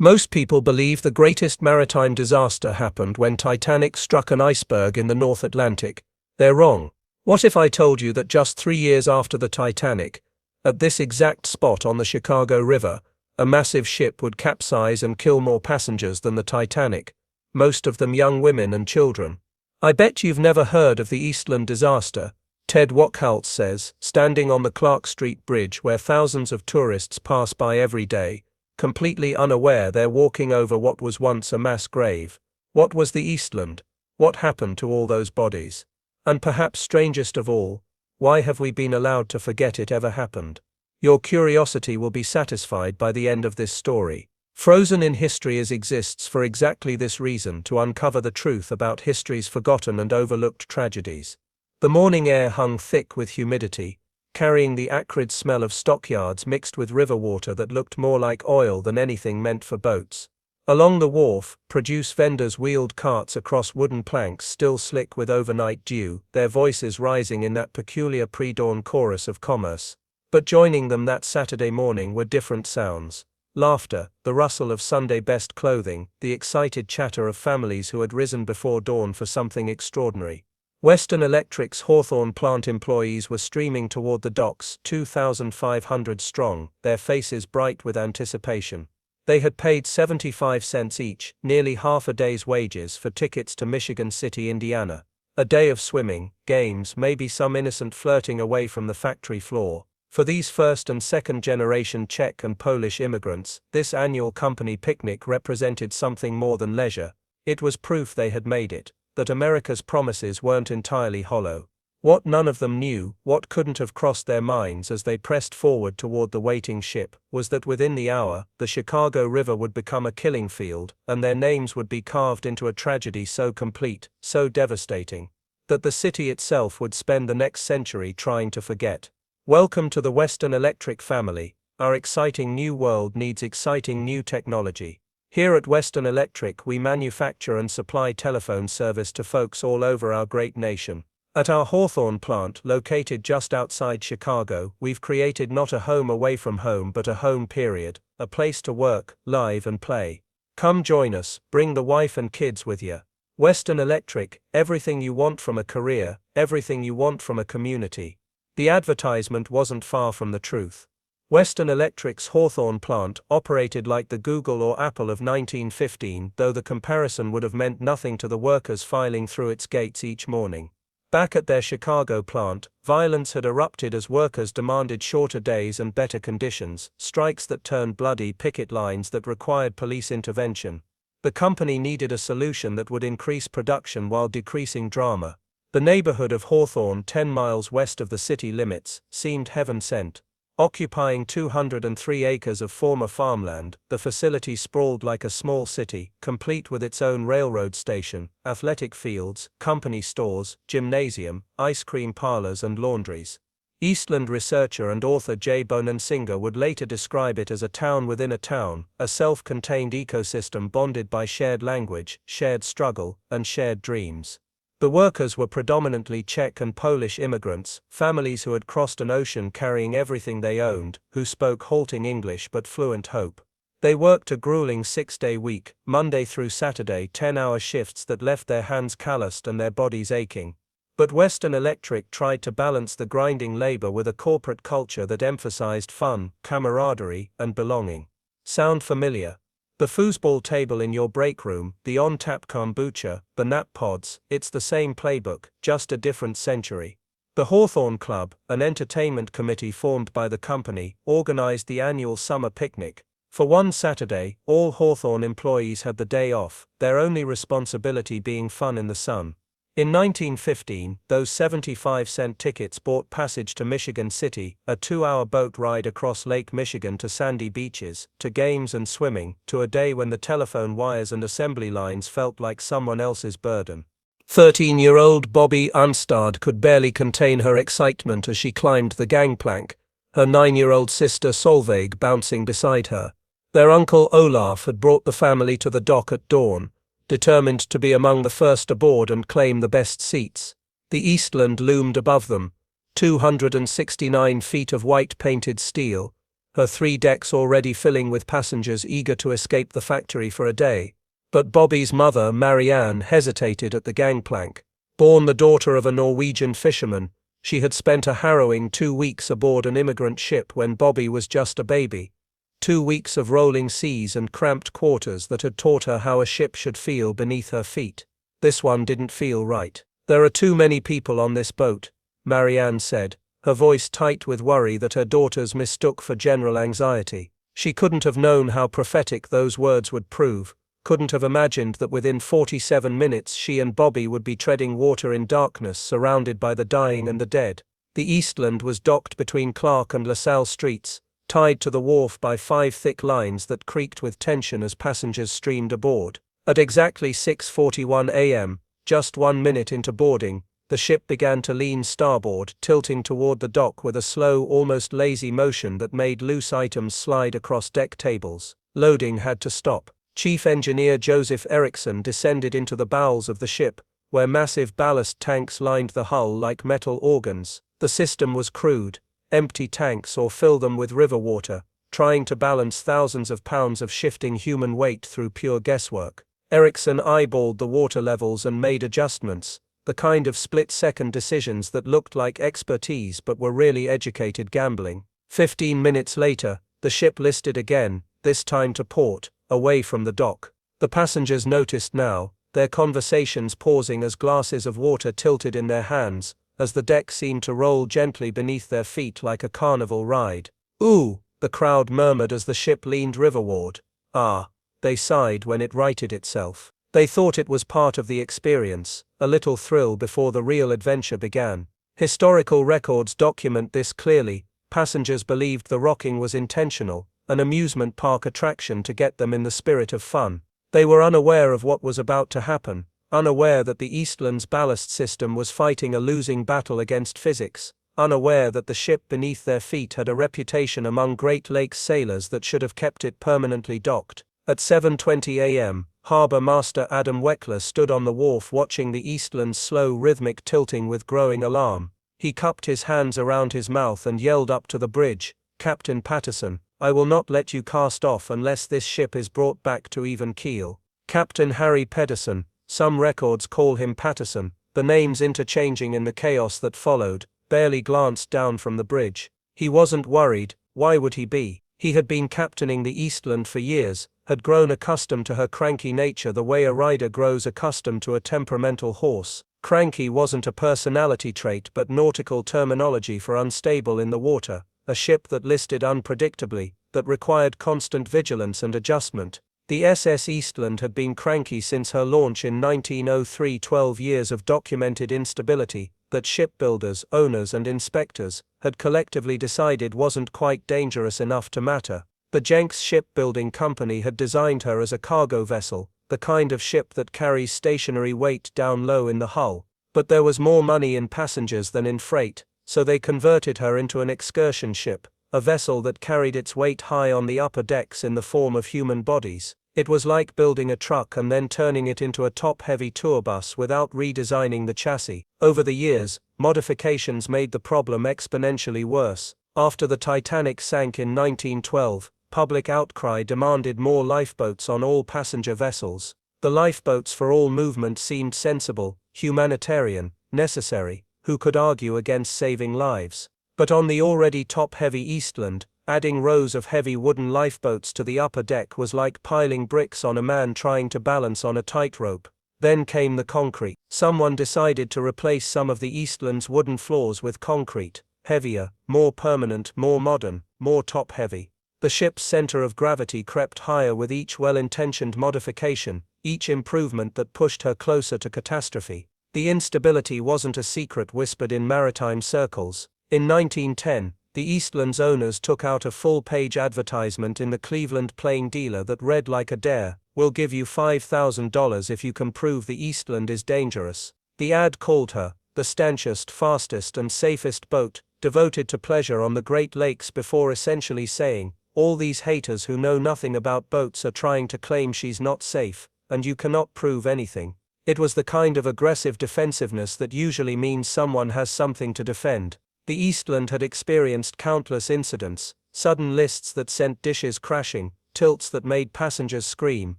Most people believe the greatest maritime disaster happened when Titanic struck an iceberg in the North Atlantic. They're wrong. What if I told you that just 3 years after the Titanic, at this exact spot on the Chicago River, a massive ship would capsize and kill more passengers than the Titanic, most of them young women and children? I bet you've never heard of the Eastland disaster, Ted Wachtholz says, standing on the Clark Street Bridge where thousands of tourists pass by every day, completely unaware they're walking over what was once a mass grave. What was the Eastland? What happened to all those bodies? And perhaps strangest of all, why have we been allowed to forget it ever happened? Your curiosity will be satisfied by the end of this story. Frozen in history exists for exactly this reason, to uncover the truth about history's forgotten and overlooked tragedies. The morning air hung thick with humidity, carrying the acrid smell of stockyards mixed with river water that looked more like oil than anything meant for boats. Along the wharf, produce vendors wheeled carts across wooden planks still slick with overnight dew, their voices rising in that peculiar pre-dawn chorus of commerce. But joining them that Saturday morning were different sounds. Laughter, the rustle of Sunday best clothing, the excited chatter of families who had risen before dawn for something extraordinary. Western Electric's Hawthorne plant employees were streaming toward the docks, 2,500 strong, their faces bright with anticipation. They had paid 75 cents each, nearly half a day's wages, for tickets to Michigan City, Indiana. A day of swimming, games, maybe some innocent flirting away from the factory floor. For these first and second generation Czech and Polish immigrants, this annual company picnic represented something more than leisure. It was proof they had made it, that America's promises weren't entirely hollow. What none of them knew, what couldn't have crossed their minds as they pressed forward toward the waiting ship, was that within the hour, the Chicago River would become a killing field, and their names would be carved into a tragedy so complete, so devastating, that the city itself would spend the next century trying to forget. Welcome to the Western Electric family. Our exciting new world needs exciting new technology. Here at Western Electric, we manufacture and supply telephone service to folks all over our great nation. At our Hawthorne plant, located just outside Chicago, we've created not a home away from home but a home period, a place to work, live and play. Come join us, bring the wife and kids with you. Western Electric, everything you want from a career, everything you want from a community. The advertisement wasn't far from the truth. Western Electric's Hawthorne plant operated like the Google or Apple of 1915, though the comparison would have meant nothing to the workers filing through its gates each morning. Back at their Chicago plant, violence had erupted as workers demanded shorter days and better conditions, strikes that turned bloody, picket lines that required police intervention. The company needed a solution that would increase production while decreasing drama. The neighborhood of Hawthorne, 10 miles west of the city limits, seemed heaven-sent. Occupying 203 acres of former farmland, the facility sprawled like a small city, complete with its own railroad station, athletic fields, company stores, gymnasium, ice cream parlors and laundries. Eastland researcher and author J. Bonansinger would later describe it as a town within a town, a self-contained ecosystem bonded by shared language, shared struggle, and shared dreams. The workers were predominantly Czech and Polish immigrants, families who had crossed an ocean carrying everything they owned, who spoke halting English but fluent Hope. They worked a grueling 6-day week, Monday through Saturday, 10-hour shifts that left their hands calloused and their bodies aching. But Western Electric tried to balance the grinding labor with a corporate culture that emphasized fun, camaraderie, and belonging. Sound familiar? The foosball table in your break room, the on-tap kombucha, the nap pods, it's the same playbook, just a different century. The Hawthorne Club, an entertainment committee formed by the company, organized the annual summer picnic. For one Saturday, all Hawthorne employees had the day off, their only responsibility being fun in the sun. In 1915, those 75-cent tickets bought passage to Michigan City, a 2-hour boat ride across Lake Michigan to sandy beaches, to games and swimming, to a day when the telephone wires and assembly lines felt like someone else's burden. 13-year-old Bobbie Aanstad could barely contain her excitement as she climbed the gangplank, her 9-year-old sister Solveig bouncing beside her. Their uncle Olaf had brought the family to the dock at dawn, determined to be among the first aboard and claim the best seats. The Eastland loomed above them, 269 feet of white painted steel, her 3 decks already filling with passengers eager to escape the factory for a day. But Bobbie's mother, Marianne, hesitated at the gangplank. Born the daughter of a Norwegian fisherman, she had spent a harrowing 2 weeks aboard an immigrant ship when Bobbie was just a baby. 2 weeks of rolling seas and cramped quarters that had taught her how a ship should feel beneath her feet. This one didn't feel right. "There are too many people on this boat," Marianne said, her voice tight with worry that her daughters mistook for general anxiety. She couldn't have known how prophetic those words would prove, couldn't have imagined that within 47 minutes she and Bobbie would be treading water in darkness, surrounded by the dying and the dead. The Eastland was docked between Clark and LaSalle streets, tied to the wharf by 5 thick lines that creaked with tension as passengers streamed aboard. At exactly 6:41 a.m., just 1 minute into boarding, the ship began to lean starboard, tilting toward the dock with a slow, almost lazy motion that made loose items slide across deck tables. Loading had to stop. Chief Engineer Joseph Eriksson descended into the bowels of the ship, where massive ballast tanks lined the hull like metal organs. The system was crude: empty tanks or fill them with river water, trying to balance thousands of pounds of shifting human weight through pure guesswork. Eriksson eyeballed the water levels and made adjustments, the kind of split-second decisions that looked like expertise but were really educated gambling. 15 minutes later, the ship listed again, this time to port, away from the dock. The passengers noticed now, their conversations pausing as glasses of water tilted in their hands, as the deck seemed to roll gently beneath their feet like a carnival ride. "Ooh," the crowd murmured as the ship leaned riverward. "Ah," they sighed when it righted itself. They thought it was part of the experience, a little thrill before the real adventure began. Historical records document this clearly. Passengers believed the rocking was intentional, an amusement park attraction to get them in the spirit of fun. They were unaware of what was about to happen, unaware that the Eastland's ballast system was fighting a losing battle against physics, unaware that the ship beneath their feet had a reputation among Great Lakes sailors that should have kept it permanently docked. At 7:20 a.m., Harbour Master Adam Weckler stood on the wharf watching the Eastland's slow rhythmic tilting with growing alarm. He cupped his hands around his mouth and yelled up to the bridge, "Captain Pedersen, I will not let you cast off unless this ship is brought back to even keel." Captain Harry Pedersen, some records call him Patterson, the names interchanging in the chaos that followed, barely glanced down from the bridge. He wasn't worried. Why would he be? He had been captaining the Eastland for years, had grown accustomed to her cranky nature the way a rider grows accustomed to a temperamental horse. Cranky wasn't a personality trait but nautical terminology for unstable in the water, a ship that listed unpredictably, that required constant vigilance and adjustment. The SS Eastland had been cranky since her launch in 1903, 12 years of documented instability, that shipbuilders, owners and inspectors had collectively decided wasn't quite dangerous enough to matter. The Jenks Shipbuilding Company had designed her as a cargo vessel, the kind of ship that carries stationary weight down low in the hull. But there was more money in passengers than in freight, so they converted her into an excursion ship, a vessel that carried its weight high on the upper decks in the form of human bodies. It was like building a truck and then turning it into a top-heavy tour bus without redesigning the chassis. Over the years, modifications made the problem exponentially worse. After the Titanic sank in 1912, public outcry demanded more lifeboats on all passenger vessels. The lifeboats for all movement seemed sensible, humanitarian, necessary. Who could argue against saving lives? But on the already top-heavy Eastland, adding rows of heavy wooden lifeboats to the upper deck was like piling bricks on a man trying to balance on a tightrope. Then came the concrete. Someone decided to replace some of the Eastland's wooden floors with concrete, heavier, more permanent, more modern, more top-heavy. The ship's center of gravity crept higher with each well-intentioned modification, each improvement that pushed her closer to catastrophe. The instability wasn't a secret whispered in maritime circles. In 1910, the Eastland's owners took out a full-page advertisement in the Cleveland Plain Dealer that read like a dare, "We'll give you $5,000 if you can prove the Eastland is dangerous." The ad called her the stanchest, fastest and safest boat, devoted to pleasure on the Great Lakes, before essentially saying, "All these haters who know nothing about boats are trying to claim she's not safe, and you cannot prove anything." It was the kind of aggressive defensiveness that usually means someone has something to defend. The Eastland had experienced countless incidents, Sudden lists that sent dishes crashing, tilts that made passengers scream,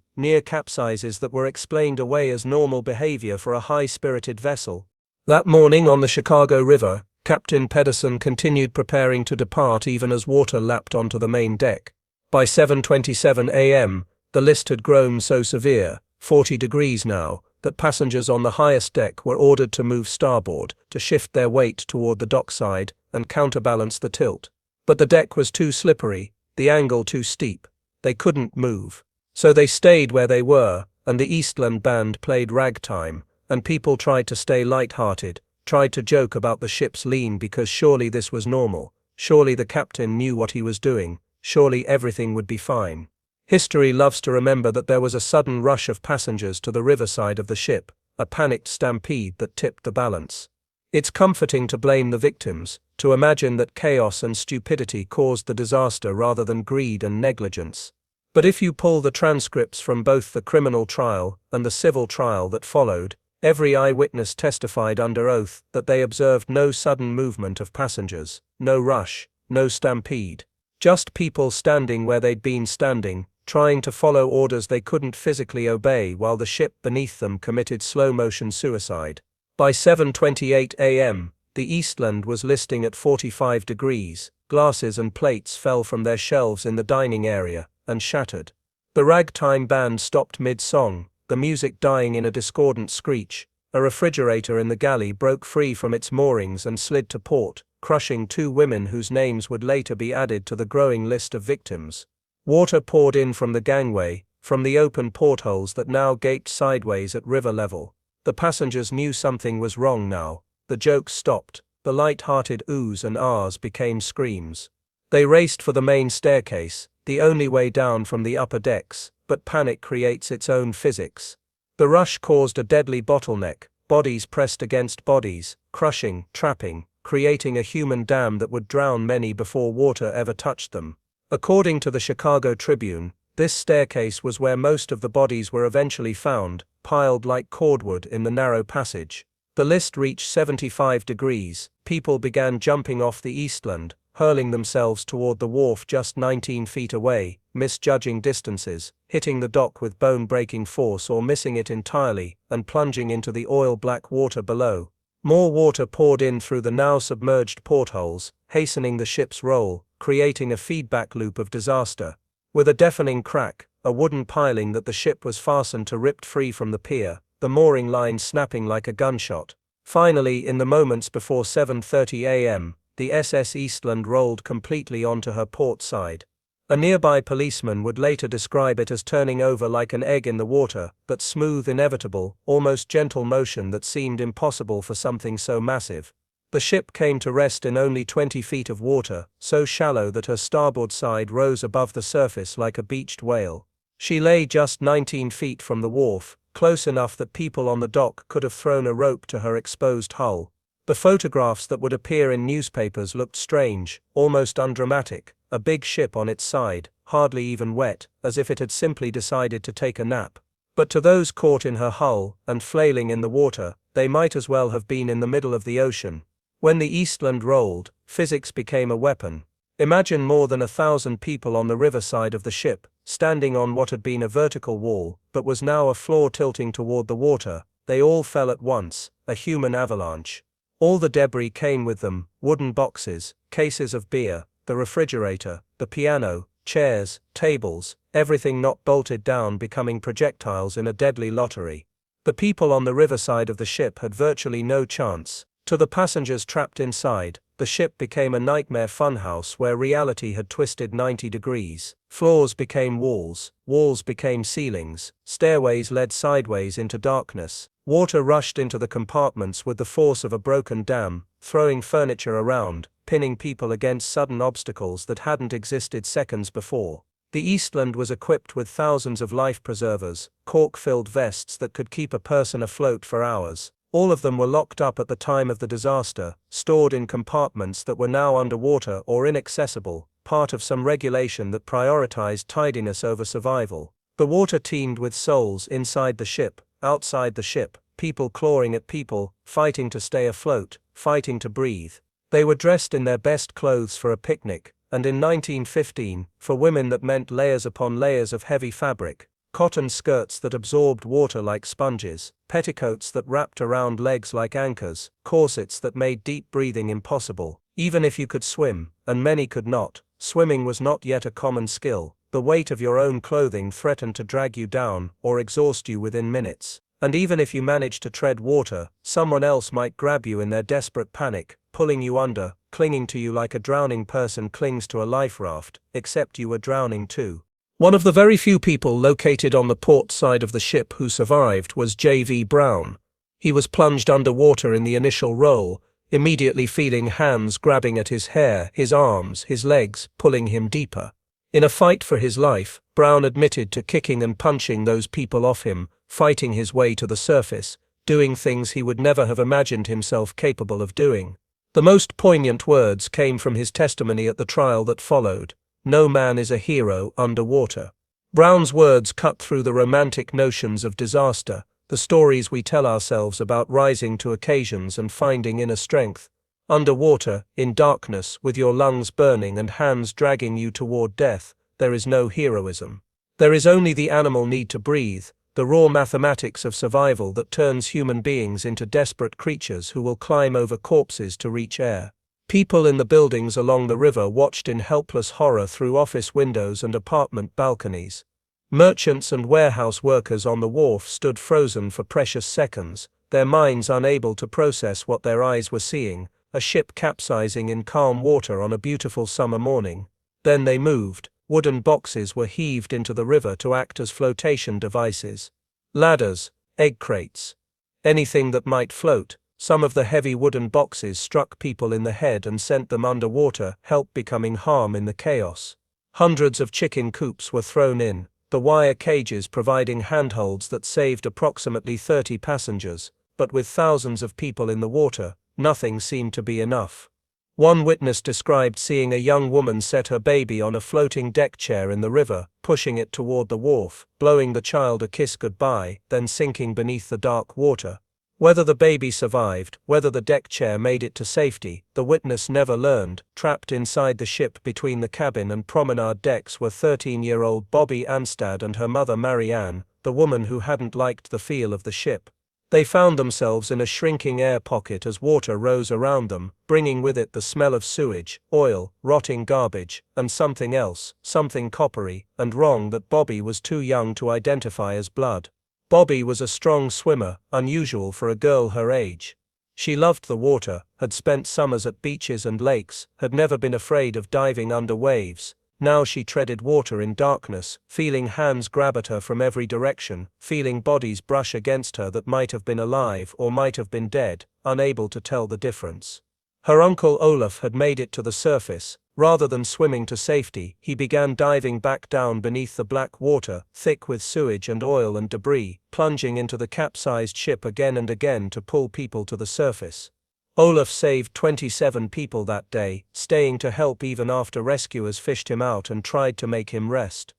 near capsizes that were explained away as normal behavior for a high-spirited vessel. That morning on the Chicago River, Captain Pedersen continued preparing to depart even as water lapped onto the main deck. By 7:27 a.m., the list had grown so severe, 40 degrees now, that passengers on the highest deck were ordered to move starboard, to shift their weight toward the dockside and counterbalance the tilt. But the deck was too slippery, the angle too steep. They couldn't move. So they stayed where they were, and the Eastland band played ragtime, and people tried to stay light-hearted, tried to joke about the ship's lean because surely this was normal, surely the captain knew what he was doing, surely everything would be fine. History loves to remember that there was a sudden rush of passengers to the riverside of the ship, a panicked stampede that tipped the balance. It's comforting to blame the victims, to imagine that chaos and stupidity caused the disaster rather than greed and negligence. But if you pull the transcripts from both the criminal trial and the civil trial that followed, every eyewitness testified under oath that they observed no sudden movement of passengers, no rush, no stampede. Just people standing where they'd been standing, trying to follow orders they couldn't physically obey while the ship beneath them committed slow-motion suicide. By 7:28 a.m., the Eastland was listing at 45 degrees, glasses and plates fell from their shelves in the dining area, and shattered. The ragtime band stopped mid-song, the music dying in a discordant screech. A refrigerator in the galley broke free from its moorings and slid to port, crushing two women whose names would later be added to the growing list of victims. Water poured in from the gangway, from the open portholes that now gaped sideways at river level. The passengers knew something was wrong now. The jokes stopped. The light-hearted oohs and ahs became screams. They raced for the main staircase, the only way down from the upper decks, but panic creates its own physics. The rush caused a deadly bottleneck, bodies pressed against bodies, crushing, trapping, creating a human dam that would drown many before water ever touched them. According to the Chicago Tribune, this staircase was where most of the bodies were eventually found, piled like cordwood in the narrow passage. The list reached 75 degrees, people began jumping off the Eastland, hurling themselves toward the wharf just 19 feet away, misjudging distances, hitting the dock with bone-breaking force or missing it entirely, and plunging into the oil-black water below. More water poured in through the now submerged portholes, hastening the ship's roll, creating a feedback loop of disaster. With a deafening crack, a wooden piling that the ship was fastened to ripped free from the pier, the mooring line snapping like a gunshot. Finally, in the moments before 7:30 a.m., the SS Eastland rolled completely onto her port side. A nearby policeman would later describe it as turning over like an egg in the water, but smooth, inevitable, almost gentle motion that seemed impossible for something so massive. The ship came to rest in only 20 feet of water, so shallow that her starboard side rose above the surface like a beached whale. She lay just 19 feet from the wharf, close enough that people on the dock could have thrown a rope to her exposed hull. The photographs that would appear in newspapers looked strange, almost undramatic, a big ship on its side, hardly even wet, as if it had simply decided to take a nap. But to those caught in her hull, and flailing in the water, they might as well have been in the middle of the ocean. When the Eastland rolled, physics became a weapon. Imagine more than 1,000 people on the riverside of the ship, standing on what had been a vertical wall, but was now a floor tilting toward the water. They all fell at once, a human avalanche. All the debris came with them, wooden boxes, cases of beer, the refrigerator, the piano, chairs, tables, everything not bolted down becoming projectiles in a deadly lottery. The people on the riverside of the ship had virtually no chance. To the passengers trapped inside, the ship became a nightmare funhouse where reality had twisted 90 degrees. Floors became walls, walls became ceilings, stairways led sideways into darkness. Water rushed into the compartments with the force of a broken dam, throwing furniture around, pinning people against sudden obstacles that hadn't existed seconds before. The Eastland was equipped with thousands of life preservers, cork-filled vests that could keep a person afloat for hours. All of them were locked up at the time of the disaster, stored in compartments that were now underwater or inaccessible, part of some regulation that prioritized tidiness over survival. The water teemed with souls inside the ship, outside the ship, people clawing at people, fighting to stay afloat, fighting to breathe. They were dressed in their best clothes for a picnic, and in 1915, for women that meant layers upon layers of heavy fabric, cotton skirts that absorbed water like sponges, petticoats that wrapped around legs like anchors, corsets that made deep breathing impossible, even if you could swim, and many could not. Swimming was not yet a common skill. The weight of your own clothing threatened to drag you down or exhaust you within minutes. And even if you managed to tread water, someone else might grab you in their desperate panic, pulling you under, clinging to you like a drowning person clings to a life raft, except you were drowning too. One of the very few people located on the port side of the ship who survived was J.V. Brown. He was plunged underwater in the initial roll, immediately feeling hands grabbing at his hair, his arms, his legs, pulling him deeper. In a fight for his life, Brown admitted to kicking and punching those people off him, fighting his way to the surface, doing things he would never have imagined himself capable of doing. The most poignant words came from his testimony at the trial that followed. No man is a hero underwater. Brown's words cut through the romantic notions of disaster, the stories we tell ourselves about rising to occasions and finding inner strength. Underwater, in darkness, with your lungs burning and hands dragging you toward death, there is no heroism. There is only the animal need to breathe, the raw mathematics of survival that turns human beings into desperate creatures who will climb over corpses to reach air. People in the buildings along the river watched in helpless horror through office windows and apartment balconies. Merchants and warehouse workers on the wharf stood frozen for precious seconds, their minds unable to process what their eyes were seeing, a ship capsizing in calm water on a beautiful summer morning. Then they moved. Wooden boxes were heaved into the river to act as flotation devices. Ladders, egg crates, anything that might float. Some of the heavy wooden boxes struck people in the head and sent them underwater, help becoming harm in the chaos. Hundreds of chicken coops were thrown in, the wire cages providing handholds that saved approximately 30 passengers, but with thousands of people in the water, nothing seemed to be enough. One witness described seeing a young woman set her baby on a floating deck chair in the river, pushing it toward the wharf, blowing the child a kiss goodbye, then sinking beneath the dark water. Whether the baby survived, whether the deck chair made it to safety, the witness never learned. Trapped inside the ship between the cabin and promenade decks were 13-year-old Bobbie Aanstad and her mother Marianne, the woman who hadn't liked the feel of the ship. They found themselves in a shrinking air pocket as water rose around them, bringing with it the smell of sewage, oil, rotting garbage, and something else, something coppery and wrong that Bobbie was too young to identify as blood. Bobbie was a strong swimmer, unusual for a girl her age. She loved the water, had spent summers at beaches and lakes, had never been afraid of diving under waves. Now she treaded water in darkness, feeling hands grab at her from every direction, feeling bodies brush against her that might have been alive or might have been dead, unable to tell the difference. Her uncle Olaf had made it to the surface. Rather than swimming to safety, he began diving back down beneath the black water, thick with sewage and oil and debris, plunging into the capsized ship again and again to pull people to the surface. Olaf saved 27 people that day, staying to help even after rescuers fished him out and tried to make him rest.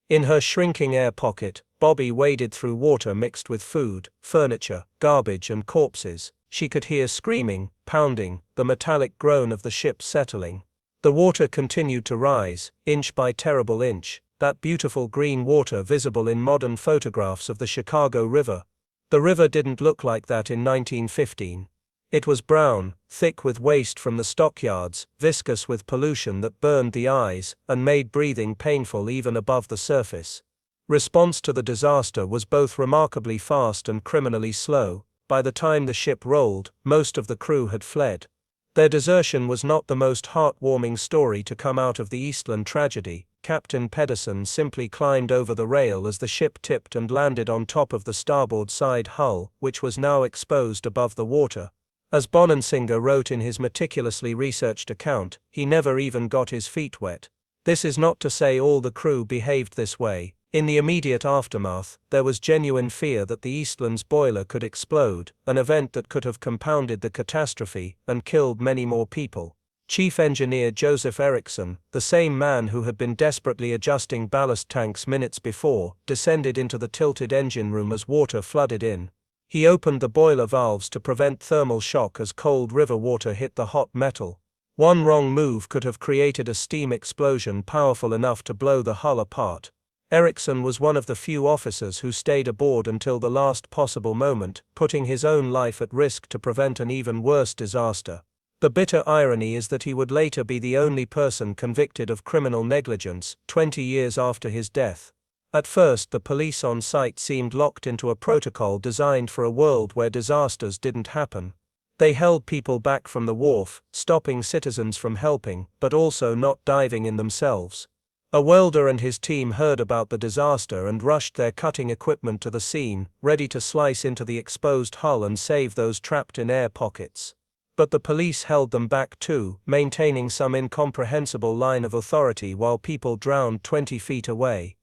In her shrinking air pocket, Bobbie waded through water mixed with food, furniture, garbage and corpses. She could hear screaming, pounding, the metallic groan of the ship settling. The water continued to rise, inch by terrible inch, that beautiful green water visible in modern photographs of the Chicago River. The river didn't look like that in 1915. It was brown, thick with waste from the stockyards, viscous with pollution that burned the eyes and made breathing painful even above the surface. Response to the disaster was both remarkably fast and criminally slow. By the time the ship rolled, most of the crew had fled. Their desertion was not the most heartwarming story to come out of the Eastland tragedy. Captain Pedersen simply climbed over the rail as the ship tipped and landed on top of the starboard side hull, which was now exposed above the water. As Bonansinger wrote in his meticulously researched account, he never even got his feet wet. This is not to say all the crew behaved this way. In the immediate aftermath, there was genuine fear that the Eastland's boiler could explode, an event that could have compounded the catastrophe and killed many more people. Chief Engineer Joseph Eriksson, the same man who had been desperately adjusting ballast tanks minutes before, descended into the tilted engine room as water flooded in. He opened the boiler valves to prevent thermal shock as cold river water hit the hot metal. One wrong move could have created a steam explosion powerful enough to blow the hull apart. Eriksson was one of the few officers who stayed aboard until the last possible moment, putting his own life at risk to prevent an even worse disaster. The bitter irony is that he would later be the only person convicted of criminal negligence, 20 years after his death. At first, the police on site seemed locked into a protocol designed for a world where disasters didn't happen. They held people back from the wharf, stopping citizens from helping, but also not diving in themselves. A welder and his team heard about the disaster and rushed their cutting equipment to the scene, ready to slice into the exposed hull and save those trapped in air pockets. But the police held them back too, maintaining some incomprehensible line of authority while people drowned 20 feet away.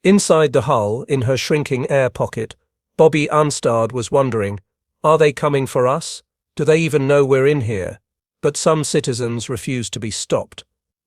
Inside the hull, in her shrinking air pocket, Bobbie Aanstad was wondering, are they coming for us? Do they even know we're in here? But some citizens refused to be stopped.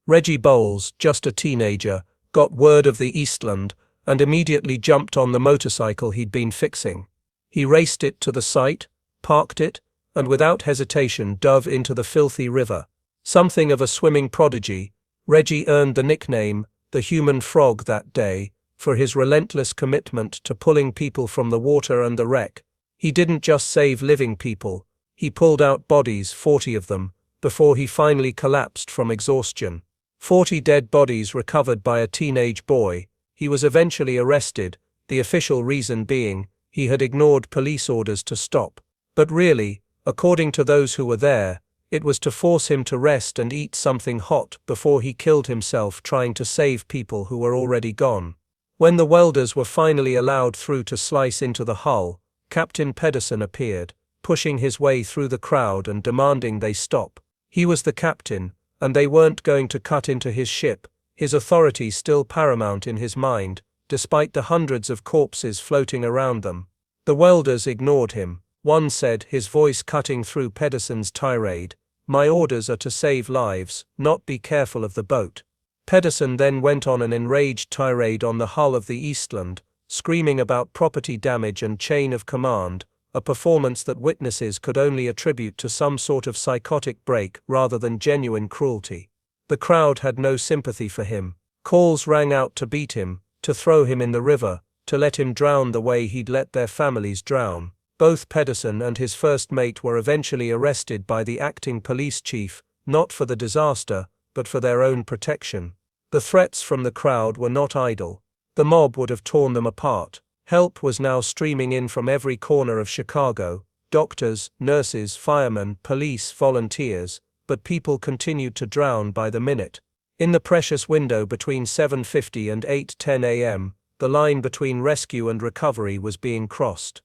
Reggie Bowles, just a teenager, got word of the Eastland and immediately jumped on the motorcycle he'd been fixing. He raced it to the site, parked it, and without hesitation dove into the filthy river. Something of a swimming prodigy, Reggie earned the nickname, the Human Frog, that day, for his relentless commitment to pulling people from the water and the wreck. He didn't just save living people, he pulled out bodies, 40 of them, before he finally collapsed from exhaustion. 40 dead bodies recovered by a teenage boy. He was eventually arrested, the official reason being, he had ignored police orders to stop. But really, according to those who were there, it was to force him to rest and eat something hot before he killed himself trying to save people who were already gone. When the welders were finally allowed through to slice into the hull, Captain Pedersen appeared, pushing his way through the crowd and demanding they stop. He was the captain, and they weren't going to cut into his ship, his authority still paramount in his mind, despite the hundreds of corpses floating around them. The welders ignored him. One said, his voice cutting through Pedersen's tirade, "My orders are to save lives, not be careful of the boat." Pedersen then went on an enraged tirade on the hull of the Eastland, screaming about property damage and chain of command, a performance that witnesses could only attribute to some sort of psychotic break rather than genuine cruelty. The crowd had no sympathy for him. Calls rang out to beat him, to throw him in the river, to let him drown the way he'd let their families drown. Both Pedersen and his first mate were eventually arrested by the acting police chief, not for the disaster, but for their own protection. The threats from the crowd were not idle. The mob would have torn them apart. Help was now streaming in from every corner of Chicago, doctors, nurses, firemen, police, volunteers, but people continued to drown by the minute. In the precious window between 7:50 and 8:10 a.m., the line between rescue and recovery was being crossed.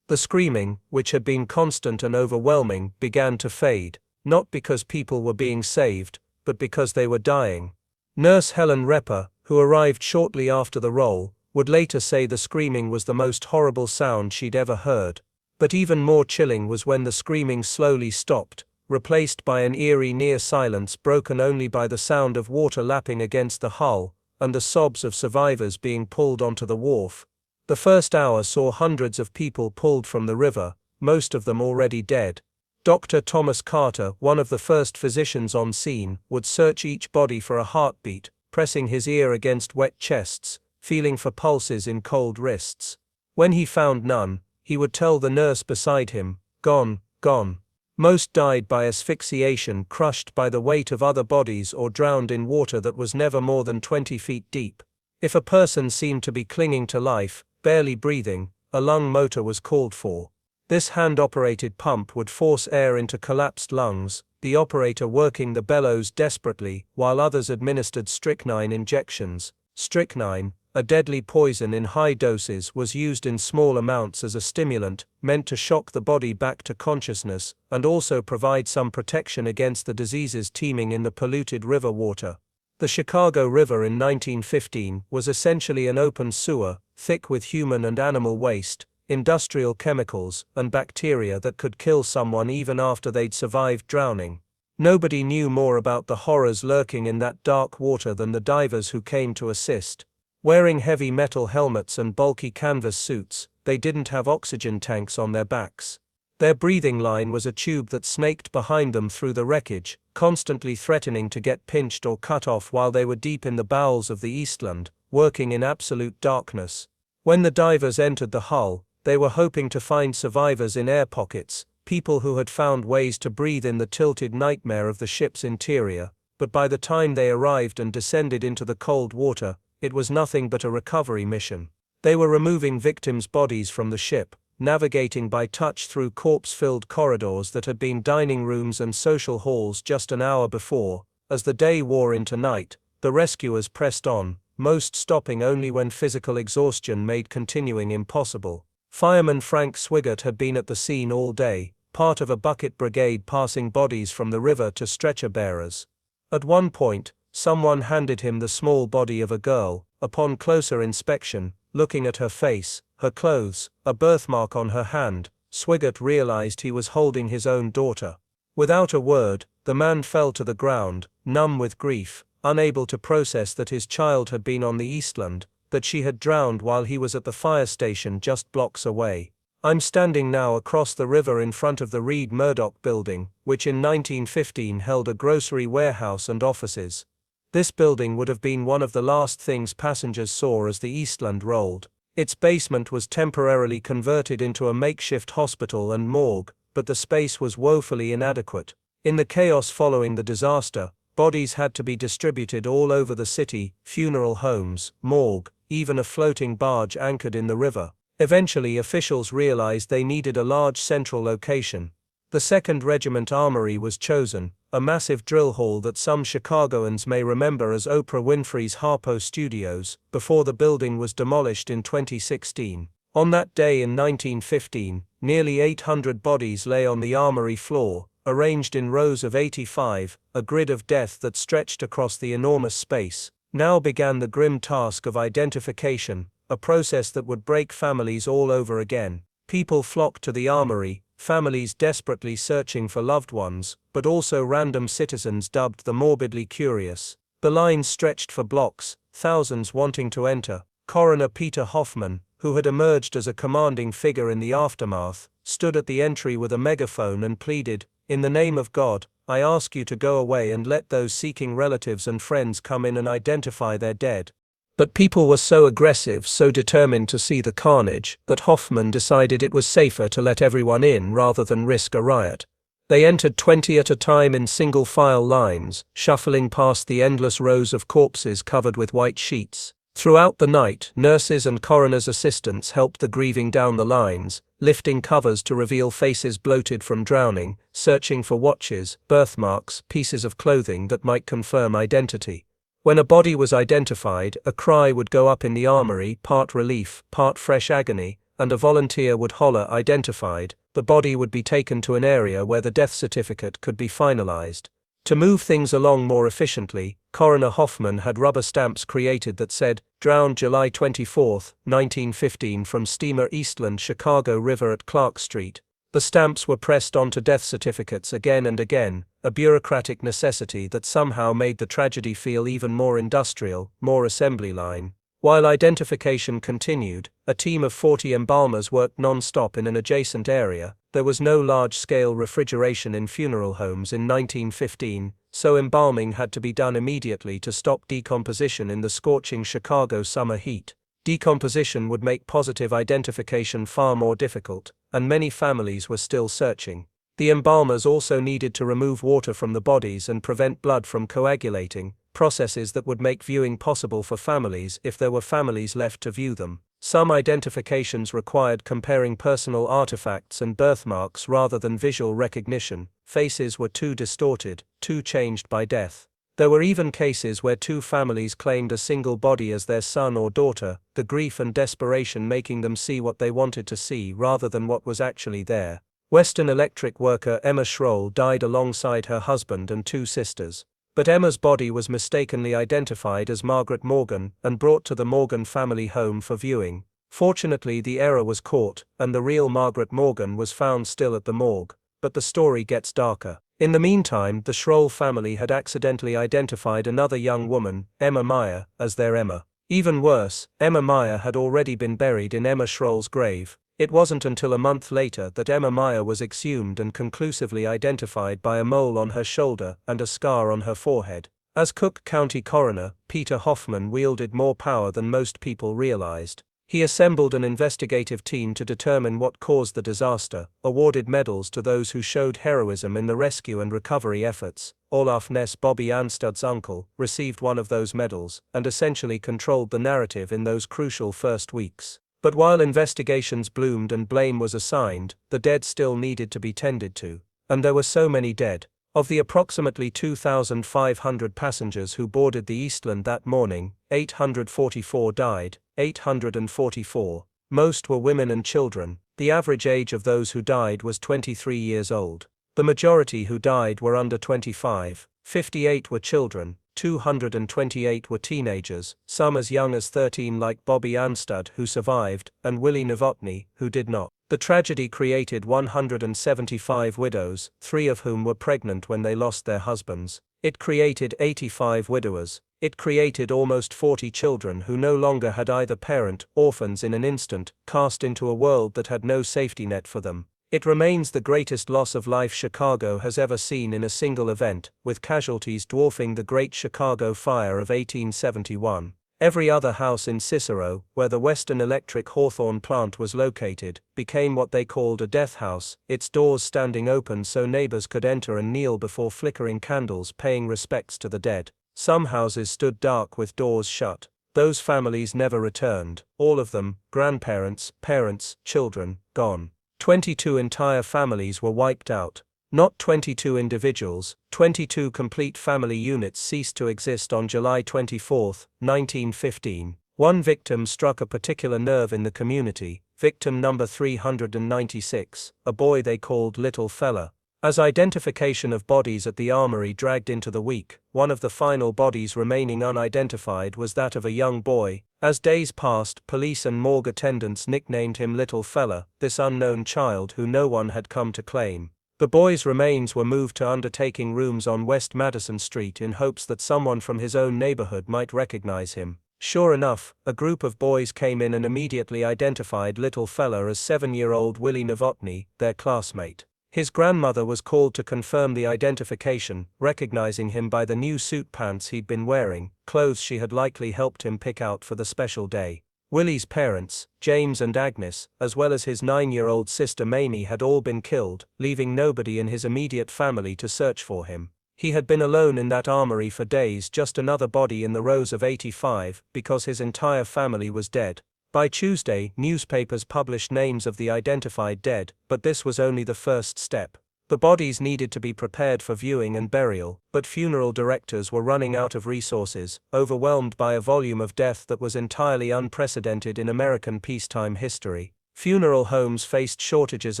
The screaming, which had been constant and overwhelming, began to fade, not because people were being saved, but because they were dying. Nurse Helen Repper, who arrived shortly after the roll, would later say the screaming was the most horrible sound she'd ever heard. But even more chilling was when the screaming slowly stopped, replaced by an eerie near silence broken only by the sound of water lapping against the hull, and the sobs of survivors being pulled onto the wharf. The first hour saw hundreds of people pulled from the river, most of them already dead. Dr. Thomas Carter, one of the first physicians on scene, would search each body for a heartbeat, pressing his ear against wet chests, feeling for pulses in cold wrists. When he found none, he would tell the nurse beside him, "Gone, gone." Most died by asphyxiation, crushed by the weight of other bodies or drowned in water that was never more than 20 feet deep. If a person seemed to be clinging to life, barely breathing, a lung motor was called for. This hand-operated pump would force air into collapsed lungs, the operator working the bellows desperately, while others administered strychnine injections. Strychnine, a deadly poison in high doses, was used in small amounts as a stimulant, meant to shock the body back to consciousness, and also provide some protection against the diseases teeming in the polluted river water. The Chicago River in 1915 was essentially an open sewer, thick with human and animal waste, industrial chemicals, and bacteria that could kill someone even after they'd survived drowning. Nobody knew more about the horrors lurking in that dark water than the divers who came to assist. Wearing heavy metal helmets and bulky canvas suits, they didn't have oxygen tanks on their backs. Their breathing line was a tube that snaked behind them through the wreckage, constantly threatening to get pinched or cut off while they were deep in the bowels of the Eastland, working in absolute darkness. When the divers entered the hull, they were hoping to find survivors in air pockets, people who had found ways to breathe in the tilted nightmare of the ship's interior, but by the time they arrived and descended into the cold water, it was nothing but a recovery mission. They were removing victims' bodies from the ship, navigating by touch through corpse-filled corridors that had been dining rooms and social halls just an hour before. As the day wore into night, the rescuers pressed on, most stopping only when physical exhaustion made continuing impossible. Fireman Frank Swigert had been at the scene all day, part of a bucket brigade passing bodies from the river to stretcher bearers. At one point, someone handed him the small body of a girl. Upon closer inspection, looking at her face, her clothes, a birthmark on her hand, Swigert realized he was holding his own daughter. Without a word, the man fell to the ground, numb with grief, unable to process that his child had been on the Eastland, that she had drowned while he was at the fire station just blocks away. I'm standing now across the river in front of the Reed Murdoch building, which in 1915 held a grocery warehouse and offices. This building would have been one of the last things passengers saw as the Eastland rolled. Its basement was temporarily converted into a makeshift hospital and morgue, but the space was woefully inadequate. In the chaos following the disaster, bodies had to be distributed all over the city, funeral homes, morgue, even a floating barge anchored in the river. Eventually officials realized they needed a large central location. The 2nd Regiment Armory was chosen, a massive drill hall that some Chicagoans may remember as Oprah Winfrey's Harpo Studios, before the building was demolished in 2016. On that day in 1915, nearly 800 bodies lay on the armory floor, arranged in rows of 85, a grid of death that stretched across the enormous space. Now began the grim task of identification, a process that would break families all over again. People flocked to the armory, families desperately searching for loved ones, but also random citizens dubbed the morbidly curious. The line stretched for blocks, thousands wanting to enter. Coroner Peter Hoffman, who had emerged as a commanding figure in the aftermath, stood at the entry with a megaphone and pleaded, "In the name of God, I ask you to go away and let those seeking relatives and friends come in and identify their dead." But people were so aggressive, so determined to see the carnage, that Hoffman decided it was safer to let everyone in rather than risk a riot. They entered 20 at a time in single-file lines, shuffling past the endless rows of corpses covered with white sheets. Throughout the night, nurses and coroner's assistants helped the grieving down the lines, lifting covers to reveal faces bloated from drowning, searching for watches, birthmarks, pieces of clothing that might confirm identity. When a body was identified, a cry would go up in the armory, part relief, part fresh agony, and a volunteer would holler "identified." The body would be taken to an area where the death certificate could be finalized. To move things along more efficiently, Coroner Hoffman had rubber stamps created that said, "Drowned July 24, 1915 from steamer Eastland, Chicago River at Clark Street." The stamps were pressed onto death certificates again and again, a bureaucratic necessity that somehow made the tragedy feel even more industrial, more assembly line. While identification continued, a team of 40 embalmers worked non-stop in an adjacent area. There was no large-scale refrigeration in funeral homes in 1915, so embalming had to be done immediately to stop decomposition in the scorching Chicago summer heat. Decomposition would make positive identification far more difficult, and many families were still searching. The embalmers also needed to remove water from the bodies and prevent blood from coagulating, processes that would make viewing possible for families if there were families left to view them. Some identifications required comparing personal artifacts and birthmarks rather than visual recognition. Faces were too distorted, too changed by death. There were even cases where two families claimed a single body as their son or daughter, the grief and desperation making them see what they wanted to see rather than what was actually there. Western Electric worker Emma Schroll died alongside her husband and two sisters. But Emma's body was mistakenly identified as Margaret Morgan and brought to the Morgan family home for viewing. Fortunately, the error was caught, and the real Margaret Morgan was found still at the morgue. But the story gets darker. In the meantime, the Schroll family had accidentally identified another young woman, Emma Meyer, as their Emma. Even worse, Emma Meyer had already been buried in Emma Schroll's grave. It wasn't until a month later that Emma Meyer was exhumed and conclusively identified by a mole on her shoulder and a scar on her forehead. As Cook County coroner, Peter Hoffman wielded more power than most people realized. He assembled an investigative team to determine what caused the disaster, awarded medals to those who showed heroism in the rescue and recovery efforts. Olaf Ness, Bobbie Aanstad's uncle, received one of those medals, and essentially controlled the narrative in those crucial first weeks. But while investigations bloomed and blame was assigned, the dead still needed to be tended to. And there were so many dead. Of the approximately 2,500 passengers who boarded the Eastland that morning, 844 died, 844. Most were women and children. The average age of those who died was 23 years old. The majority who died were under 25, 58 were children, 228 were teenagers, some as young as 13 like Bobbie Aanstad who survived, and Willie Novotny, who did not. The tragedy created 175 widows, 3 of whom were pregnant when they lost their husbands. It created 85 widowers. It created almost 40 children who no longer had either parent, orphans in an instant, cast into a world that had no safety net for them. It remains the greatest loss of life Chicago has ever seen in a single event, with casualties dwarfing the Great Chicago Fire of 1871. Every other house in Cicero, where the Western Electric Hawthorne plant was located, became what they called a death house, its doors standing open so neighbors could enter and kneel before flickering candles paying respects to the dead. Some houses stood dark with doors shut. Those families never returned, all of them, grandparents, parents, children, gone. 22 entire families were wiped out. Not 22 individuals, 22 complete family units ceased to exist on July 24, 1915. One victim struck a particular nerve in the community, victim number 396, a boy they called Little Fella. As identification of bodies at the armory dragged into the week, one of the final bodies remaining unidentified was that of a young boy. As days passed, police and morgue attendants nicknamed him Little Fella, this unknown child who no one had come to claim. The boy's remains were moved to undertaking rooms on West Madison Street in hopes that someone from his own neighborhood might recognize him. Sure enough, a group of boys came in and immediately identified Little Fella as 7-year-old Willie Novotny, their classmate. His grandmother was called to confirm the identification, recognizing him by the new suit pants he'd been wearing, clothes she had likely helped him pick out for the special day. Willie's parents, James and Agnes, as well as his 9-year-old sister Mamie had all been killed, leaving nobody in his immediate family to search for him. He had been alone in that armory for days, just another body in the rows of 85, because his entire family was dead. By Tuesday, newspapers published names of the identified dead, but this was only the first step. The bodies needed to be prepared for viewing and burial, but funeral directors were running out of resources, overwhelmed by a volume of death that was entirely unprecedented in American peacetime history. Funeral homes faced shortages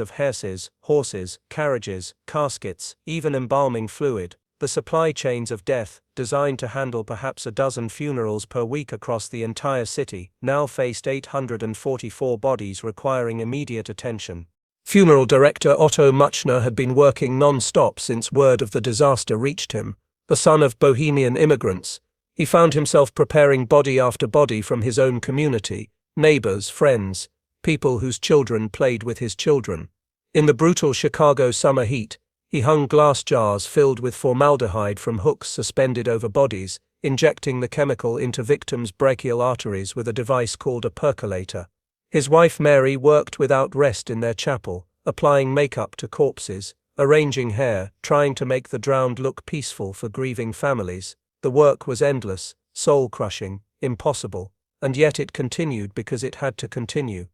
of hearses, horses, carriages, caskets, even embalming fluid. The supply chains of death, designed to handle perhaps a dozen funerals per week across the entire city, now faced 844 bodies requiring immediate attention. Funeral director Otto Muchner had been working non-stop since word of the disaster reached him. The son of Bohemian immigrants, he found himself preparing body after body from his own community, neighbors, friends, people whose children played with his children. In the brutal Chicago summer heat, he hung glass jars filled with formaldehyde from hooks suspended over bodies, injecting the chemical into victims' brachial arteries with a device called a percolator. His wife Mary worked without rest in their chapel, applying makeup to corpses, arranging hair, trying to make the drowned look peaceful for grieving families. The work was endless, soul-crushing, impossible, and yet it continued because it had to continue.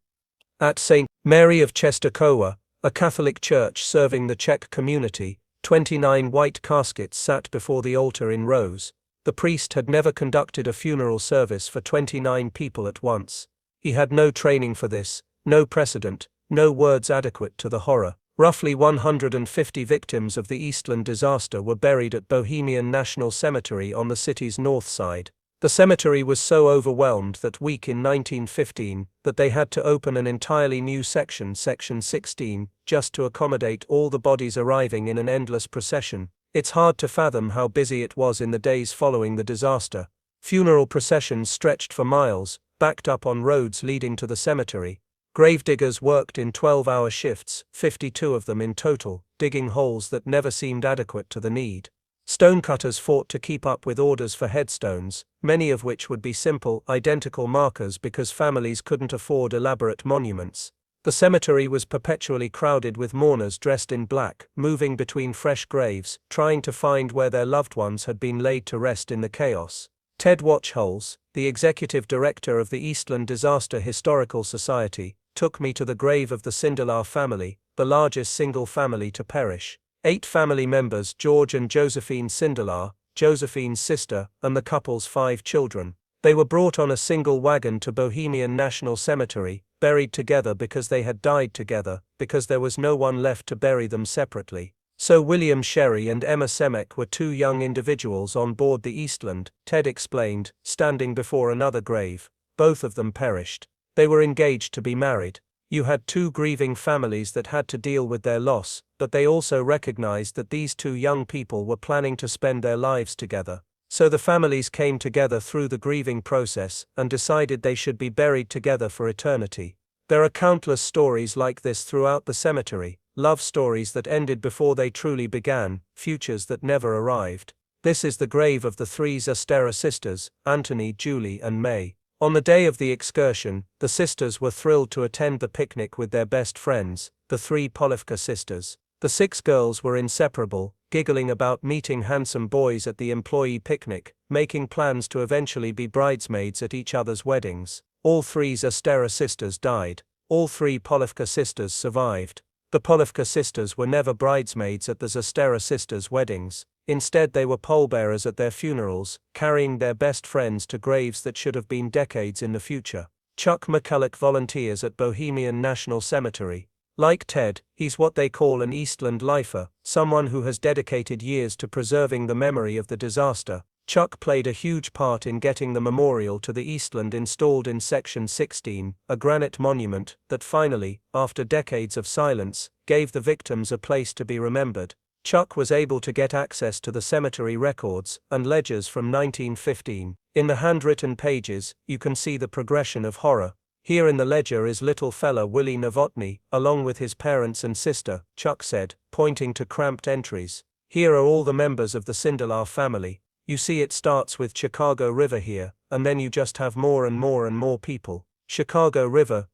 At St. Mary of Czestochowa, a Catholic church serving the Czech community, 29 white caskets sat before the altar in rows. The priest had never conducted a funeral service for 29 people at once. He had no training for this, no precedent, no words adequate to the horror. Roughly 150 victims of the Eastland disaster were buried at Bohemian National Cemetery on the city's north side. The cemetery was so overwhelmed that week in 1915 that they had to open an entirely new section 16, just to accommodate all the bodies arriving in an endless procession. It's hard to fathom how busy it was in the days following the disaster. Funeral processions stretched for miles, backed up on roads leading to the cemetery. Gravediggers worked in 12-hour shifts, 52 of them in total, digging holes that never seemed adequate to the need. Stonecutters fought to keep up with orders for headstones, many of which would be simple, identical markers because families couldn't afford elaborate monuments. The cemetery was perpetually crowded with mourners dressed in black, moving between fresh graves, trying to find where their loved ones had been laid to rest in the chaos. Ted Watchholes, the executive director of the Eastland Disaster Historical Society, took me to the grave of the Sindelar family, the largest single family to perish. 8 family members, George and Josephine Sindelar, Josephine's sister, and the couple's 5 children. They were brought on a single wagon to Bohemian National Cemetery, buried together because they had died together, because there was no one left to bury them separately. So William Sherry and Emma Semek were 2 young individuals on board the Eastland, Ted explained, standing before another grave. Both of them perished. They were engaged to be married. You had 2 grieving families that had to deal with their loss, but they also recognized that these 2 young people were planning to spend their lives together. So the families came together through the grieving process and decided they should be buried together for eternity. There are countless stories like this throughout the cemetery, love stories that ended before they truly began, futures that never arrived. This is the grave of the 3 Zastera sisters, Anthony, Julie, and May. On the day of the excursion, the sisters were thrilled to attend the picnic with their best friends, the 3 Polivka sisters. The 6 girls were inseparable, giggling about meeting handsome boys at the employee picnic, making plans to eventually be bridesmaids at each other's weddings. All 3 Zastera sisters died. All 3 Polivka sisters survived. The Polivka sisters were never bridesmaids at the Zastera sisters' weddings. Instead, they were pallbearers at their funerals, carrying their best friends to graves that should have been decades in the future. Chuck McCulloch volunteers at Bohemian National Cemetery. Like Ted, he's what they call an Eastland lifer, someone who has dedicated years to preserving the memory of the disaster. Chuck played a huge part in getting the memorial to the Eastland installed in Section 16, a granite monument that finally, after decades of silence, gave the victims a place to be remembered. Chuck was able to get access to the cemetery records and ledgers from 1915. In the handwritten pages, you can see the progression of horror. Here in the ledger is little fella Willie Novotny, along with his parents and sister, Chuck said, pointing to cramped entries. Here are all the members of the Sindelar family. You see it starts with Chicago River here, and then you just have more and more and more people. Chicago River,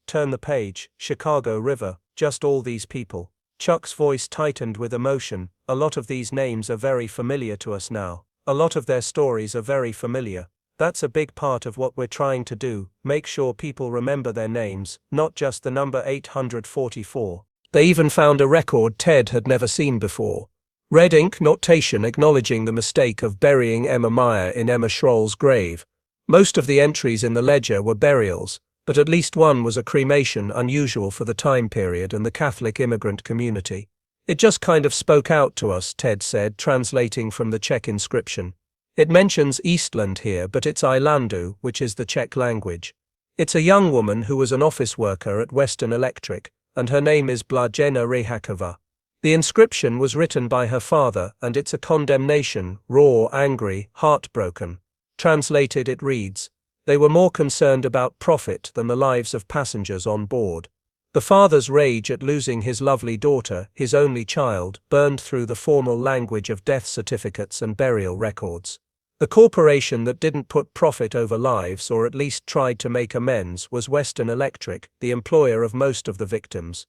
turn the page, Chicago River, just all these people. Chuck's voice tightened with emotion. A lot of these names are very familiar to us now. A lot of their stories are very familiar. That's a big part of what we're trying to do, make sure people remember their names, not just the number 844. They even found a record Ted had never seen before. Red ink notation acknowledging the mistake of burying Emma Meyer in Emma Schroll's grave. Most of the entries in the ledger were burials, but at least one was a cremation, unusual for the time period and the Catholic immigrant community. It just kind of spoke out to us, Ted said, translating from the Czech inscription. It mentions Eastland here, but it's Islandu, which is the Czech language. It's a young woman who was an office worker at Western Electric, and her name is Blažena Rehakova. The inscription was written by her father, and it's a condemnation, raw, angry, heartbroken. Translated, it reads, "They were more concerned about profit than the lives of passengers on board." The father's rage at losing his lovely daughter, his only child, burned through the formal language of death certificates and burial records. The corporation that didn't put profit over lives, or at least tried to make amends, was Western Electric, the employer of most of the victims.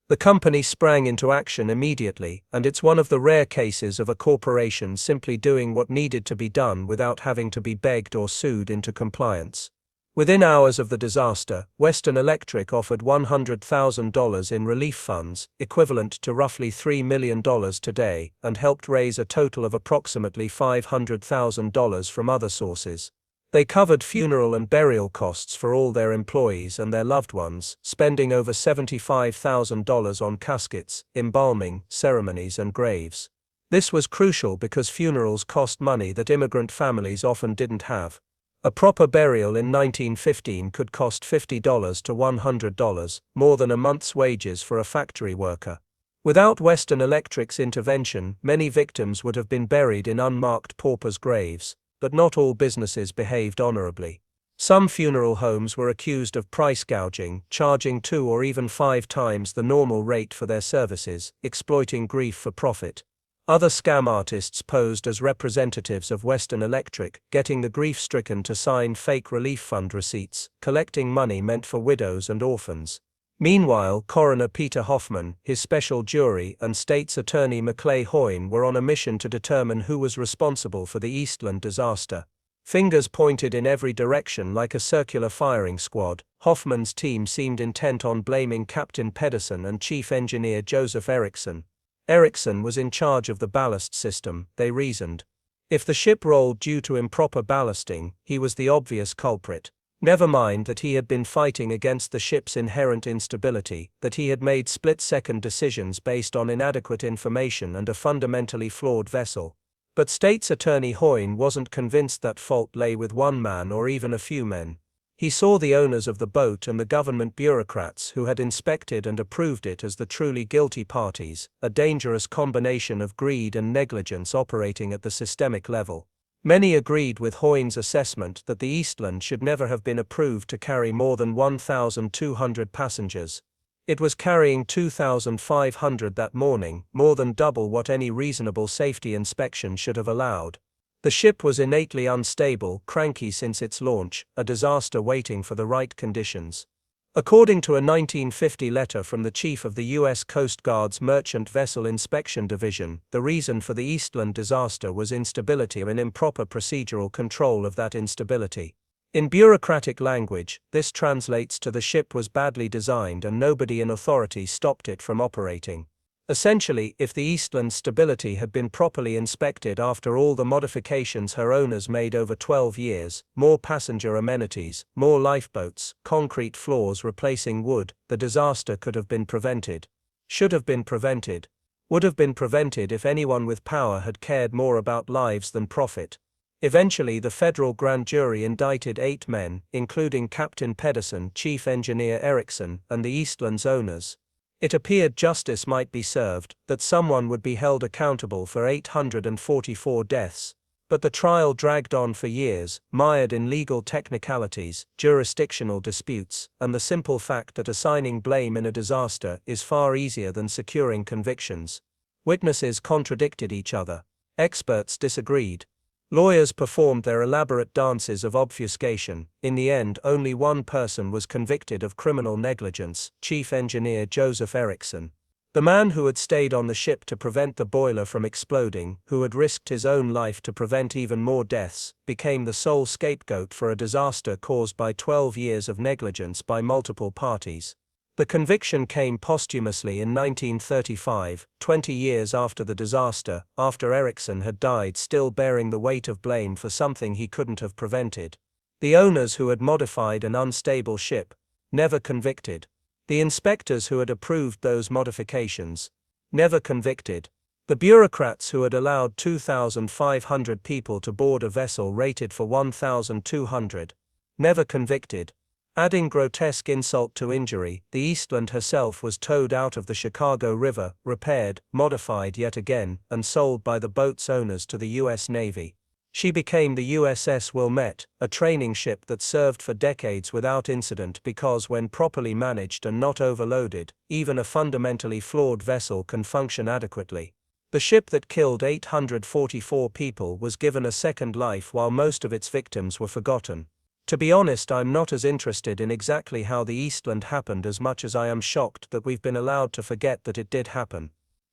The company sprang into action immediately, and it's one of the rare cases of a corporation simply doing what needed to be done without having to be begged or sued into compliance. Within hours of the disaster, Western Electric offered $100,000 in relief funds, equivalent to roughly $3 million today, and helped raise a total of approximately $500,000 from other sources. They covered funeral and burial costs for all their employees and their loved ones, spending over $75,000 on caskets, embalming, ceremonies and graves. This was crucial because funerals cost money that immigrant families often didn't have. A proper burial in 1915 could cost $50 to $100, more than a month's wages for a factory worker. Without Western Electric's intervention, many victims would have been buried in unmarked paupers' graves, but not all businesses behaved honorably. Some funeral homes were accused of price gouging, charging 2 or even 5 times the normal rate for their services, exploiting grief for profit. Other scam artists posed as representatives of Western Electric, getting the grief-stricken to sign fake relief fund receipts, collecting money meant for widows and orphans. Meanwhile, Coroner Peter Hoffman, his special jury, and State's Attorney Maclay Hoyne were on a mission to determine who was responsible for the Eastland disaster. Fingers pointed in every direction like a circular firing squad. Hoffman's team seemed intent on blaming Captain Pedersen and Chief Engineer Joseph Eriksson. Eriksson was in charge of the ballast system, they reasoned. If the ship rolled due to improper ballasting, he was the obvious culprit. Never mind that he had been fighting against the ship's inherent instability, that he had made split-second decisions based on inadequate information and a fundamentally flawed vessel. But State's Attorney Hoyne wasn't convinced that fault lay with one man or even a few men. He saw the owners of the boat and the government bureaucrats who had inspected and approved it as the truly guilty parties, a dangerous combination of greed and negligence operating at the systemic level. Many agreed with Hoyne's assessment that the Eastland should never have been approved to carry more than 1,200 passengers. It was carrying 2,500 that morning, more than double what any reasonable safety inspection should have allowed. The ship was innately unstable, cranky since its launch, a disaster waiting for the right conditions. According to a 1950 letter from the chief of the U.S. Coast Guard's Merchant Vessel Inspection Division, the reason for the Eastland disaster was instability and improper procedural control of that instability. In bureaucratic language, this translates to the ship was badly designed and nobody in authority stopped it from operating. Essentially, if the Eastland's stability had been properly inspected after all the modifications her owners made over 12 years, more passenger amenities, more lifeboats, concrete floors replacing wood, the disaster could have been prevented. Should have been prevented. Would have been prevented if anyone with power had cared more about lives than profit. Eventually the federal grand jury indicted 8 men, including Captain Pedersen, Chief Engineer Eriksson, and the Eastland's owners. It appeared justice might be served, that someone would be held accountable for 844 deaths. But the trial dragged on for years, mired in legal technicalities, jurisdictional disputes, and the simple fact that assigning blame in a disaster is far easier than securing convictions. Witnesses contradicted each other. Experts disagreed. Lawyers performed their elaborate dances of obfuscation. In the end, only one person was convicted of criminal negligence, Chief Engineer Joseph Eriksson. The man who had stayed on the ship to prevent the boiler from exploding, who had risked his own life to prevent even more deaths, became the sole scapegoat for a disaster caused by 12 years of negligence by multiple parties. The conviction came posthumously in 1935, 20 years after the disaster, after Eriksson had died still bearing the weight of blame for something he couldn't have prevented. The owners who had modified an unstable ship, never convicted. The inspectors who had approved those modifications, never convicted. The bureaucrats who had allowed 2,500 people to board a vessel rated for 1,200, never convicted. Adding grotesque insult to injury, the Eastland herself was towed out of the Chicago River, repaired, modified yet again, and sold by the boat's owners to the U.S. Navy. She became the USS Wilmette, a training ship that served for decades without incident because when properly managed and not overloaded, even a fundamentally flawed vessel can function adequately. The ship that killed 844 people was given a second life while most of its victims were forgotten. To be honest, I'm not as interested in exactly how the Eastland happened as much as I am shocked that we've been allowed to forget that it did happen.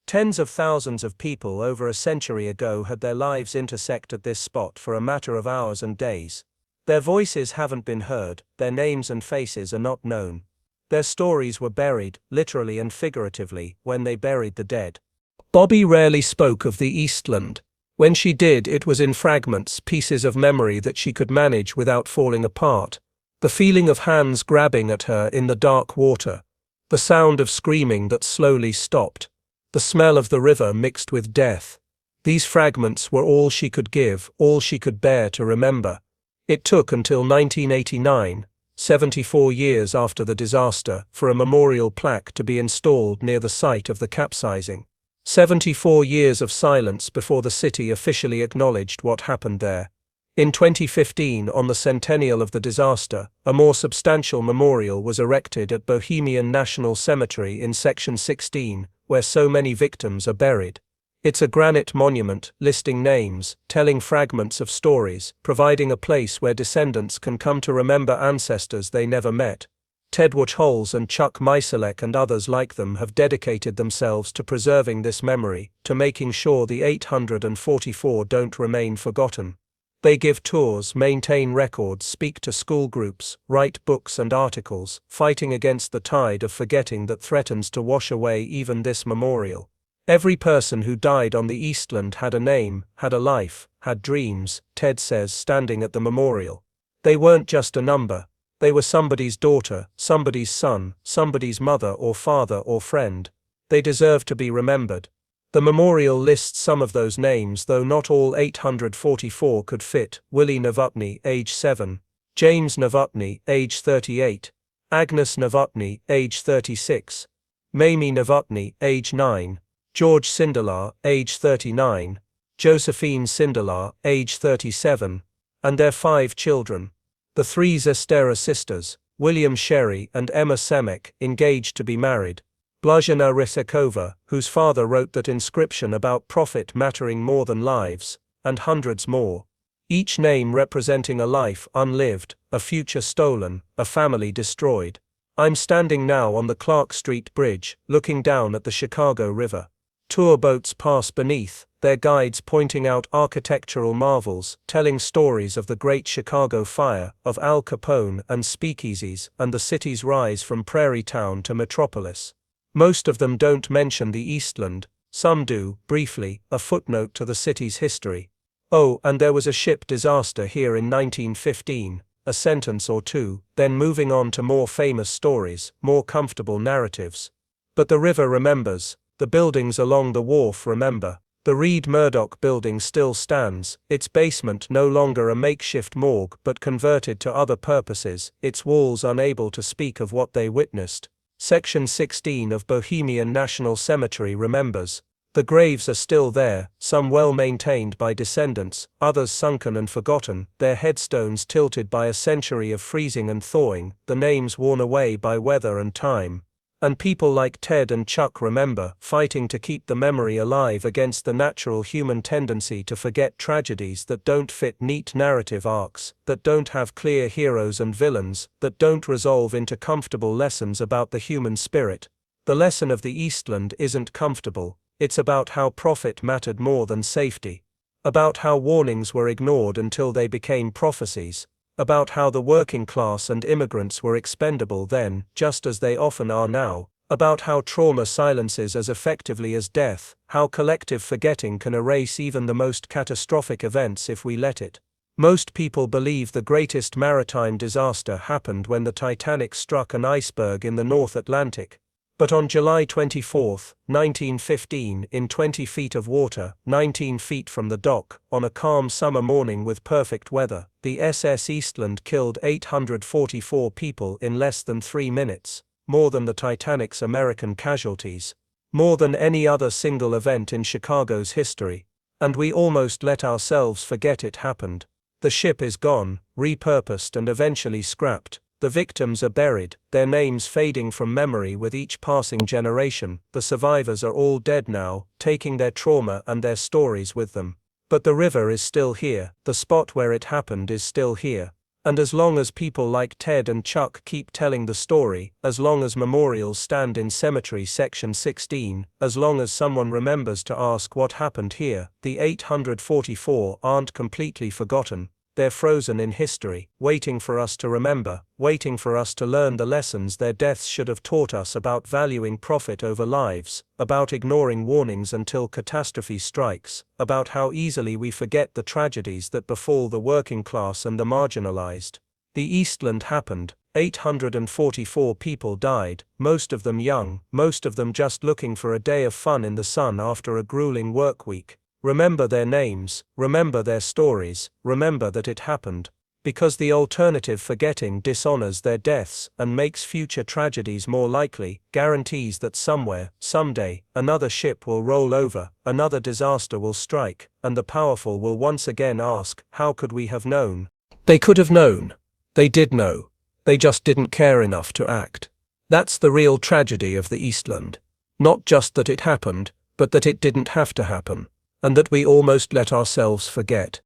Tens of thousands of people over a century ago had their lives intersect at this spot for a matter of hours and days. Their voices haven't been heard, their names and faces are not known. Their stories were buried, literally and figuratively, when they buried the dead. Bobbie rarely spoke of the Eastland. When she did, it was in fragments, pieces of memory that she could manage without falling apart. The feeling of hands grabbing at her in the dark water. The sound of screaming that slowly stopped. The smell of the river mixed with death. These fragments were all she could give, all she could bear to remember. It took until 1989, 74 years after the disaster, for a memorial plaque to be installed near the site of the capsizing. 74 years of silence before the city officially acknowledged what happened there. In 2015, on the centennial of the disaster, a more substantial memorial was erected at Bohemian National Cemetery in Section 16, where so many victims are buried. It's a granite monument, listing names, telling fragments of stories, providing a place where descendants can come to remember ancestors they never met. Tedward Holes and Chuck Meiselek and others like them have dedicated themselves to preserving this memory, to making sure the 844 don't remain forgotten. They give tours, maintain records, speak to school groups, write books and articles, fighting against the tide of forgetting that threatens to wash away even this memorial. Every person who died on the Eastland had a name, had a life, had dreams, Ted says, standing at the memorial. They weren't just a number. They were somebody's daughter, somebody's son, somebody's mother or father or friend. They deserve to be remembered. The memorial lists some of those names, though not all 844 could fit. Willie Novotny, age 7. James Novotny, age 38. Agnes Novotny, age 36. Mamie Novotny, age 9. George Sindelar, age 39. Josephine Sindelar, age 37. And their 5 children. The 3 Zestera sisters, William Sherry and Emma Semek, engaged to be married. Blazhena Rysekova, whose father wrote that inscription about profit mattering more than lives, and hundreds more. Each name representing a life unlived, a future stolen, a family destroyed. I'm standing now on the Clark Street Bridge, looking down at the Chicago River. Tour boats pass beneath, their guides pointing out architectural marvels, telling stories of the Great Chicago Fire, of Al Capone and speakeasies, and the city's rise from prairie town to metropolis. Most of them don't mention the Eastland, some do, briefly, a footnote to the city's history. Oh, and there was a ship disaster here in 1915, a sentence or two, then moving on to more famous stories, more comfortable narratives. But the river remembers, the buildings along the wharf remember. The Reed Murdoch building still stands, its basement no longer a makeshift morgue but converted to other purposes, its walls unable to speak of what they witnessed. Section 16 of Bohemian National Cemetery remembers. The graves are still there, some well maintained by descendants, others sunken and forgotten, their headstones tilted by a century of freezing and thawing, the names worn away by weather and time. And people like Ted and Chuck remember, fighting to keep the memory alive against the natural human tendency to forget tragedies that don't fit neat narrative arcs, that don't have clear heroes and villains, that don't resolve into comfortable lessons about the human spirit. The lesson of the Eastland isn't comfortable, it's about how profit mattered more than safety. About how warnings were ignored until they became prophecies. About how the working class and immigrants were expendable then, just as they often are now. About how trauma silences as effectively as death, how collective forgetting can erase even the most catastrophic events if we let it. Most people believe the greatest maritime disaster happened when the Titanic struck an iceberg in the North Atlantic. But on July 24, 1915, in 20 feet of water, 19 feet from the dock, on a calm summer morning with perfect weather, the SS Eastland killed 844 people in less than 3 minutes, more than the Titanic's American casualties, more than any other single event in Chicago's history. And we almost let ourselves forget it happened. The ship is gone, repurposed and eventually scrapped. The victims are buried, their names fading from memory with each passing generation. The survivors are all dead now, taking their trauma and their stories with them. But the river is still here, the spot where it happened is still here. And as long as people like Ted and Chuck keep telling the story, as long as memorials stand in Cemetery Section 16, as long as someone remembers to ask what happened here, the 844 aren't completely forgotten. They're frozen in history, waiting for us to remember, waiting for us to learn the lessons their deaths should have taught us about valuing profit over lives, about ignoring warnings until catastrophe strikes, about how easily we forget the tragedies that befall the working class and the marginalized. The Eastland happened, 844 people died, most of them young, most of them just looking for a day of fun in the sun after a grueling work week. Remember their names, remember their stories, remember that it happened. Because the alternative forgetting dishonors their deaths and makes future tragedies more likely, guarantees that somewhere, someday, another ship will roll over, another disaster will strike, and the powerful will once again ask, how could we have known? They could have known. They did know. They just didn't care enough to act. That's the real tragedy of the Eastland. Not just that it happened, but that it didn't have to happen, and that we almost let ourselves forget.